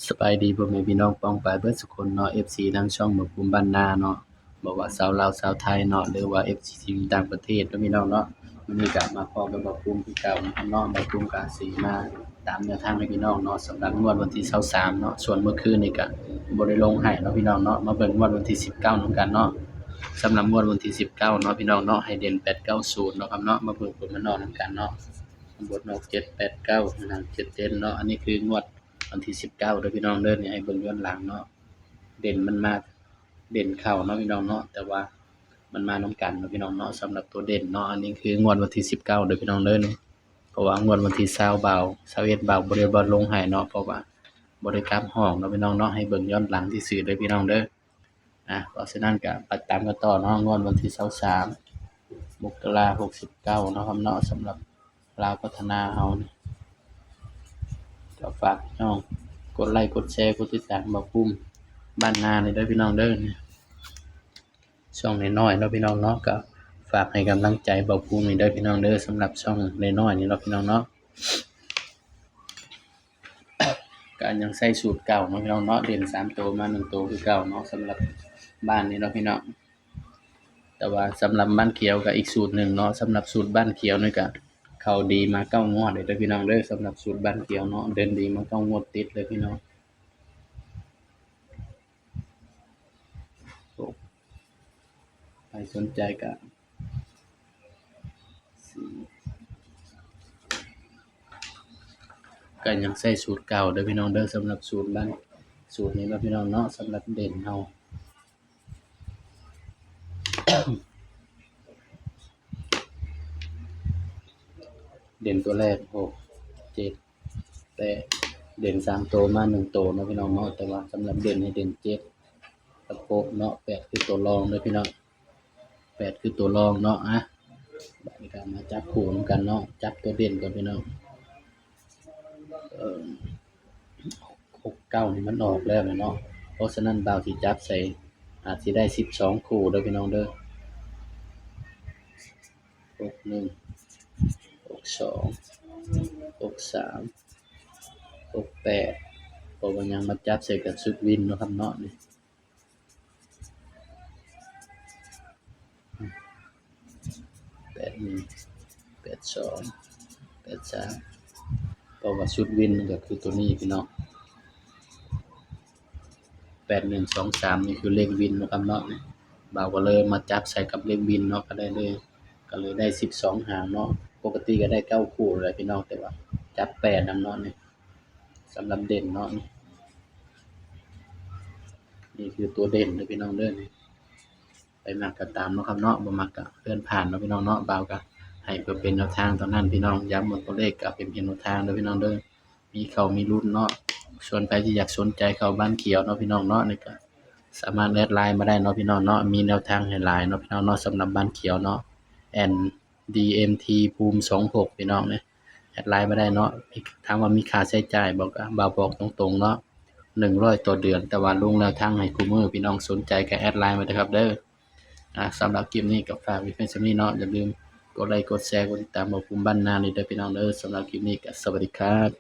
สบายดีพ่อแม่พี่น้องป้องปรายเบิดสุคนเนาะ FC ทางช่องบ่ภูมิบ้านนาเนาะบ่ว่าชาวลาวชาวไทยเนาะหรือว่า FC ที่อยู่ต่างประเทศเนาะพี่น้องเนาะมื้อนี้ก็มาพบกับบ่ภูมิคือเก่านะครับเนาะบ่ภูมิก็สิมาตามแนวทางให้พี่น้องเนาะสำหรับงวดวันที่23เนาะส่วนเมื่อคืนนี่ก็บ่ได้ลงให้เนาะพี่น้องเนาะมาเบิ่งงวดวันที่19นำกันเนาะสำหรับงวดวันที่19เนาะพี่น้องเนาะให้เด่น890เนาะครับเนาะมาเบิ่งผลมันออกนำกันเนาะบนออก789นาง77เนาะอันนี้คืองวดวันที่19เด้อพี่น้องเด้อนี่ให้เบิ่งย้อนหลังเนาะเด่นมันมาเด่นเข้าเนาะพี่น้องเนาะแต่ว่ามันมานำกันเนาะพี่น้องเนาะสำหรับตัวเด่นเนาะอันนี้คืองวดวันที่19เด้อพี่น้องเด้อนี่เพราะว่างวดวันที่20บ่าว21บ่าวบ่ได้บ่ลงให้เนาะเพราะว่าบ่ได้กลับห้องเนาะพี่น้องเนาะให้เบิ่งย้อนหลังซื่อๆเด้อพี่น้องเด้อเพราะฉะนั้นก็ไปตามกันต่อเนาะงวดวันที่23มกราคม69เนาะครับเนาะสำหรับลาวพัฒนาเฮานี่ก็ฝากพี่น้องกดไลค์กดแชร์กดติดตามบ่ภูมิบ้านนานี่เด้อพี่น้องเด้อช่องน้อยๆเนาะพี่น้องเนาะก็ฝากให้กำลังใจบ่ภูมินี่เด้อพี่น้องเด้อสำหรับช่องน้อยๆนี่เนาะพี่น้องเนาะก็ยังใช้สูตรเก่าเนาะพี่น้องเนาะเด่น3ตัวมา1ตัวคือเก่าเนาะสำหรับบ้านนี้เนาะพี่น้องแต่ว่าสำหรับบ้านเขียวก็อีกสูตรหนึ่งเนาะสำหรับสูตรบ้านเขียวนี่ก็เข้าดีมา9งวดเลยเด้อพี่น้องเด้อสำหรับสูตรบ้านเขียวเนาะเดินดีมา9งวดติดเลยพี่น้องใครสนใจก็ยังใช้สูตรเก่าเด้อพี่น้องเด้อสำหรับสูตรบ้านสูตรนี้เนาะพี่น้องเนาะสำหรับเด่นเฮาเด่นตัวแรก6 7 8เด่น3ตัวมา1ตัวเนาะพี่น้องเนาะแต่ว่าสำหรับเด่นให้เด่น7กับ6เนาะ8คือตัวรองเด้อพี่น้อง8คือตัวรองเนาะบัดนี้ก็มาจับคู่นำกันเนาะจับตัวเด่นก่อนพี่น้อง6 9นี่มันออกแล้วเนาะเพราะฉะนั้นบ่าวสิจับใส่อาจสิได้12คู่เด้อพี่น้องเด้อ61 62 63 68เพราะว่ายังมาจับใส่กับชุดวินเนาะครับเนาะนี่81 82 83เพราะว่าชุดวินมันก็คือตัวนี้พี่น้อง8123นี่คือเลขวินเนาะครับเนาะนี่บ่าวก็เลยมาจับใส่กับเลขวินเนาะก็เลยได้12หางเนาะปกติก็ได้9คู่เลยพี่น้องแต่ว่าจับ8นำเนาะนี่สำหรับเด่นเนาะนี่คือตัวเด่นเด้อพี่น้องเด้อนี่ไปมักก็ตามเนาะครับเนาะบ่มักก็เลื่อนผ่านเนาะพี่น้องเนาะบ่าวก็ให้เพื่อเป็นแนวทางเท่านั้นพี่น้องย้ำหมดตัวเลขก็เป็นเพียงแนวทางเด้อพี่น้องเด้อมีเข้ามีลุ้นเนาะส่วนใครที่อยากสนใจเข้าบ้านเขียวเนาะพี่น้องเนาะนี่ก็สามารถแอดไลน์มาได้เนาะพี่น้องเนาะมีแนวทางให้หลายเนาะพี่น้องเนาะสำหรับบ้านเขียวเนาะ DMT ภูมิ26พี่น้องเนี่ยแอดไลน์มาได้เนาะถามว่ามีค่าใช้จ่ายบ่าวบอกตรงๆเนาะ100ต่อเดือนแต่ว่าลงแนวทางให้คุมื้อพี่น้องสนใจก็แอดไลน์มาเด้อครับเด้อสำหรับคลิปนี้ก็ฝากไว้เพียงเท่านี้เนาะอย่าลืมกดไลค์กดแชร์กดติดตามบ่ภูมิบ้านนานี่เด้อพี่น้องเด้อสำหรับคลิปนี้ก็สวัสดีครับ